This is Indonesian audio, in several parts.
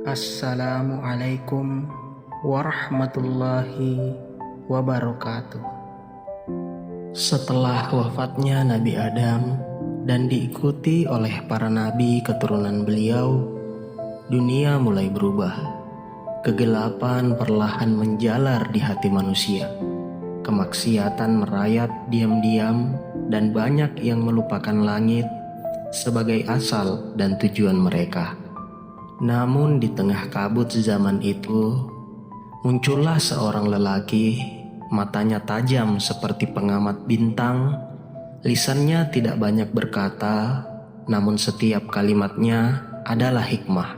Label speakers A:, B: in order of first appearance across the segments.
A: Assalamualaikum warahmatullahi wabarakatuh. Setelah wafatnya Nabi Adam dan diikuti oleh para nabi keturunan beliau, dunia mulai berubah. Kegelapan perlahan menjalar di hati manusia. Kemaksiatan merayap diam-diam dan banyak yang melupakan langit sebagai asal dan tujuan mereka. Namun di tengah kabut zaman itu, muncullah seorang lelaki, matanya tajam seperti pengamat bintang, lisannya tidak banyak berkata, namun setiap kalimatnya adalah hikmah.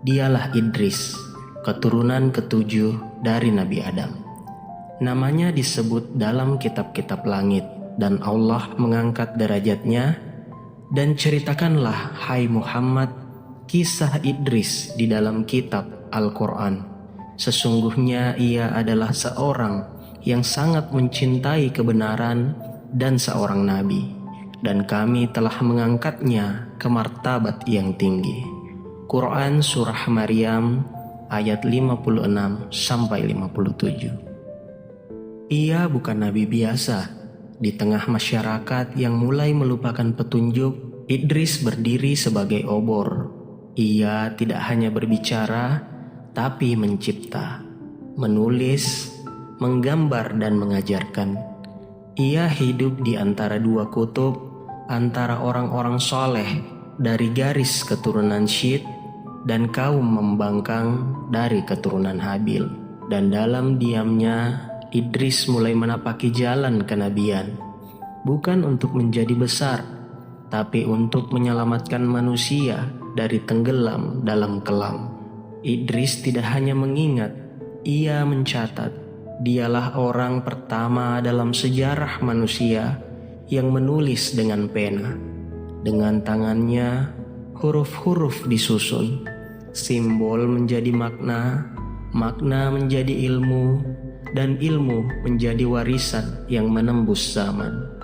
A: Dialah Idris, keturunan ketujuh dari Nabi Adam. Namanya disebut dalam kitab-kitab langit, dan Allah mengangkat derajatnya. Dan ceritakanlah, hai Muhammad, kisah Idris di dalam kitab Al-Quran. Sesungguhnya ia adalah seorang yang sangat mencintai kebenaran dan seorang nabi, dan kami telah mengangkatnya ke martabat yang tinggi. Quran Surah Maryam ayat 56-57. Ia bukan nabi biasa. Di tengah masyarakat yang mulai melupakan petunjuk, Idris berdiri sebagai obor. Ia tidak hanya berbicara, tapi mencipta, menulis, menggambar, dan mengajarkan. Ia hidup di antara dua kutub, antara orang-orang soleh dari garis keturunan Syith dan kaum membangkang dari keturunan Habil. Dan dalam diamnya, Idris mulai menapaki jalan kenabian, bukan untuk menjadi besar, tapi untuk menyelamatkan manusia dari tenggelam dalam kelam. Idris tidak hanya mengingat, ia mencatat. Dialah orang pertama dalam sejarah manusia yang menulis dengan pena. Dengan tangannya, huruf-huruf disusun, simbol menjadi makna, makna menjadi ilmu, dan ilmu menjadi warisan yang menembus zaman.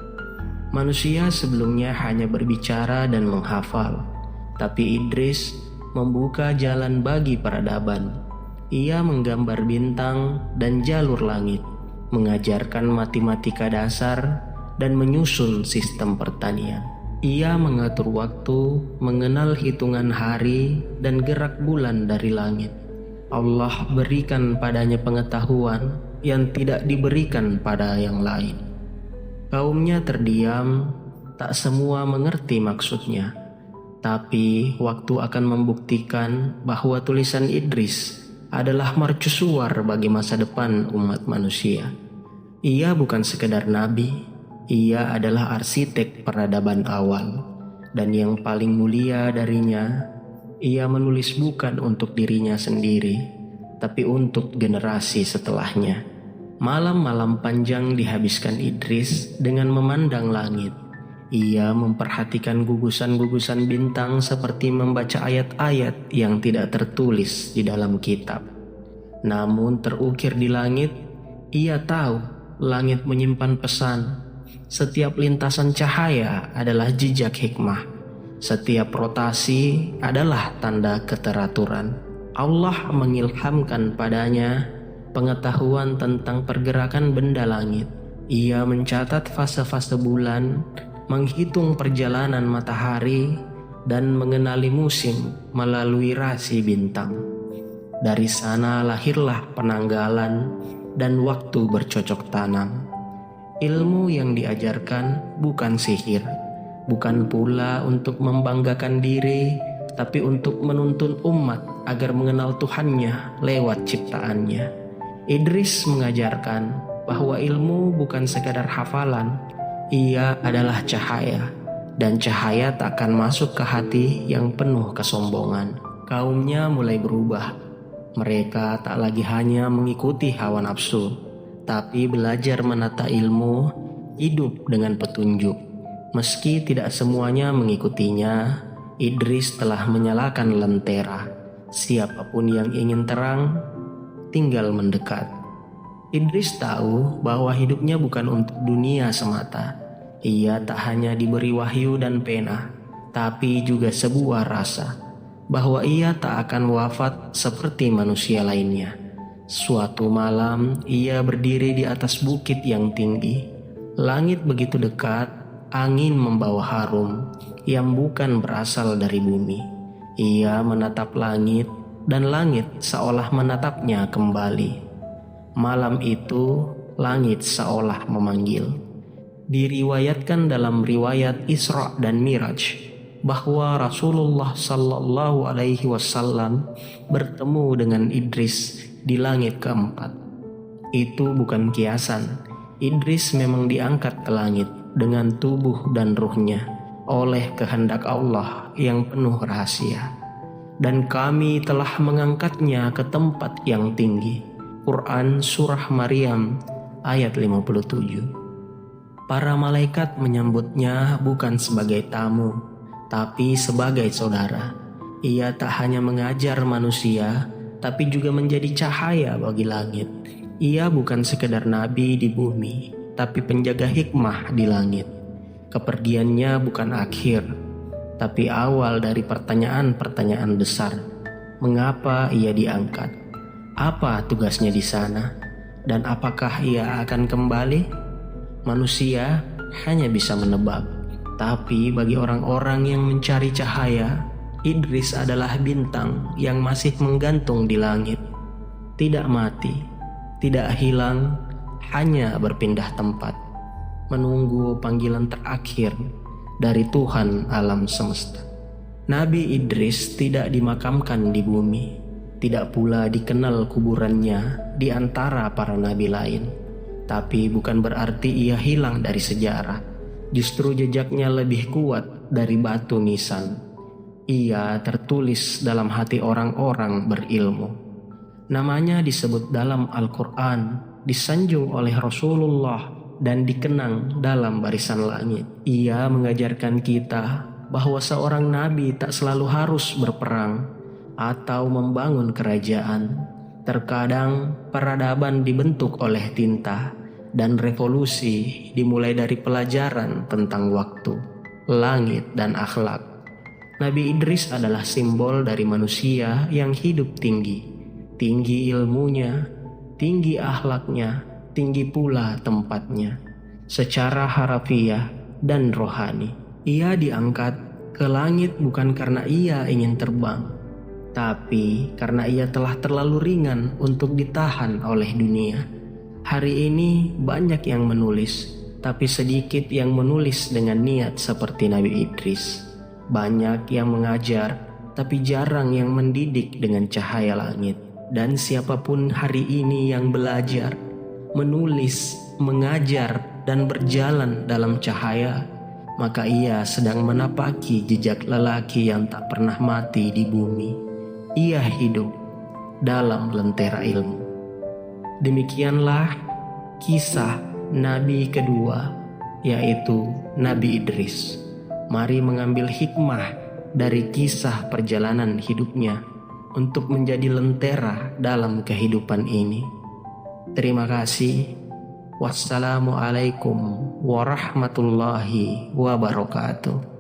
A: Manusia sebelumnya hanya berbicara dan menghafal, tapi Idris membuka jalan bagi peradaban. Ia menggambar bintang dan jalur langit, mengajarkan matematika dasar, dan menyusun sistem pertanian. Ia mengatur waktu, mengenal hitungan hari, dan gerak bulan dari langit. Allah berikan padanya pengetahuan yang tidak diberikan pada yang lain. Kaumnya terdiam, tak semua mengerti maksudnya. Tapi waktu akan membuktikan bahwa tulisan Idris adalah mercusuar bagi masa depan umat manusia. Ia bukan sekedar nabi, ia adalah arsitek peradaban awal. Dan yang paling mulia darinya, ia menulis bukan untuk dirinya sendiri, tapi untuk generasi setelahnya. Malam-malam panjang dihabiskan Idris dengan memandang langit. Ia memperhatikan gugusan-gugusan bintang seperti membaca ayat-ayat yang tidak tertulis di dalam kitab. Namun terukir di langit, ia tahu langit menyimpan pesan. Setiap lintasan cahaya adalah jejak hikmah. Setiap rotasi adalah tanda keteraturan. Allah mengilhamkan padanya pengetahuan tentang pergerakan benda langit. Ia mencatat fase-fase bulan, menghitung perjalanan matahari, dan mengenali musim melalui rasi bintang. Dari sana lahirlah penanggalan dan waktu bercocok tanam. Ilmu yang diajarkan bukan sihir, bukan pula untuk membanggakan diri, tapi untuk menuntun umat agar mengenal Tuhannya lewat ciptaannya. Idris mengajarkan bahwa ilmu bukan sekadar hafalan, ia adalah cahaya, dan cahaya tak akan masuk ke hati yang penuh kesombongan. Kaumnya mulai berubah. Mereka tak lagi hanya mengikuti hawa nafsu, tapi belajar menata ilmu, hidup dengan petunjuk. Meski tidak semuanya mengikutinya, Idris telah menyalakan lentera. Siapapun yang ingin terang, tinggal mendekat. Idris tahu bahwa hidupnya bukan untuk dunia semata. Ia tak hanya diberi wahyu dan pena, tapi juga sebuah rasa. bahwa ia tak akan wafat seperti manusia lainnya. Suatu malam ia berdiri di atas bukit yang tinggi. Langit begitu dekat, angin membawa harum yang bukan berasal dari bumi. Ia menatap langit dan langit seolah menatapnya kembali. Malam itu langit seolah memanggil. Diriwayatkan dalam riwayat Isra dan Miraj bahwa Rasulullah Sallallahu Alaihi Wasallam bertemu dengan Idris di langit keempat. Itu bukan kiasan. Idris memang diangkat ke langit dengan tubuh dan ruhnya oleh kehendak Allah yang penuh rahasia. Dan kami telah mengangkatnya ke tempat yang tinggi. Quran Surah Maryam ayat 57. Para malaikat menyambutnya bukan sebagai tamu, tapi sebagai saudara. Ia tak hanya mengajar manusia, tapi juga menjadi cahaya bagi langit. Ia bukan sekedar nabi di bumi, tapi penjaga hikmah di langit. Kepergiannya bukan akhir, tapi awal dari pertanyaan-pertanyaan besar. Mengapa ia diangkat? Apa tugasnya di sana? Dan apakah ia akan kembali? Manusia hanya bisa menebak. Tapi bagi orang-orang yang mencari cahaya, Idris adalah bintang yang masih menggantung di langit. Tidak mati, tidak hilang, hanya berpindah tempat, menunggu panggilan terakhir dari Tuhan alam semesta. Nabi Idris tidak dimakamkan di bumi, tidak pula dikenal kuburannya di antara para nabi lain. Tapi bukan berarti ia hilang dari sejarah. Justru jejaknya lebih kuat dari batu nisan. Ia tertulis dalam hati orang-orang berilmu. Namanya disebut dalam Al-Quran, disanjung oleh Rasulullah, dan dikenang dalam barisan langit. Ia mengajarkan kita bahwa seorang nabi tak selalu harus berperang atau membangun kerajaan. Terkadang peradaban dibentuk oleh tinta, dan revolusi dimulai dari pelajaran tentang waktu, langit, dan akhlak. Nabi Idris adalah simbol dari manusia yang hidup tinggi. Tinggi ilmunya, tinggi akhlaknya, tinggi pula tempatnya. Secara harafiah dan rohani, ia diangkat ke langit bukan karena ia ingin terbang, tapi karena ia telah terlalu ringan untuk ditahan oleh dunia. Hari ini banyak yang menulis, tapi sedikit yang menulis dengan niat seperti Nabi Idris. Banyak yang mengajar, tapi jarang yang mendidik dengan cahaya langit. Dan siapapun hari ini yang belajar, menulis, mengajar, dan berjalan dalam cahaya, maka ia sedang menapaki jejak lelaki yang tak pernah mati di bumi. Ia hidup dalam lentera ilmu. Demikianlah kisah Nabi kedua, yaitu Nabi Idris. Mari mengambil hikmah dari kisah perjalanan hidupnya untuk menjadi lentera dalam kehidupan ini. Terima kasih. Wassalamualaikum warahmatullahi wabarakatuh.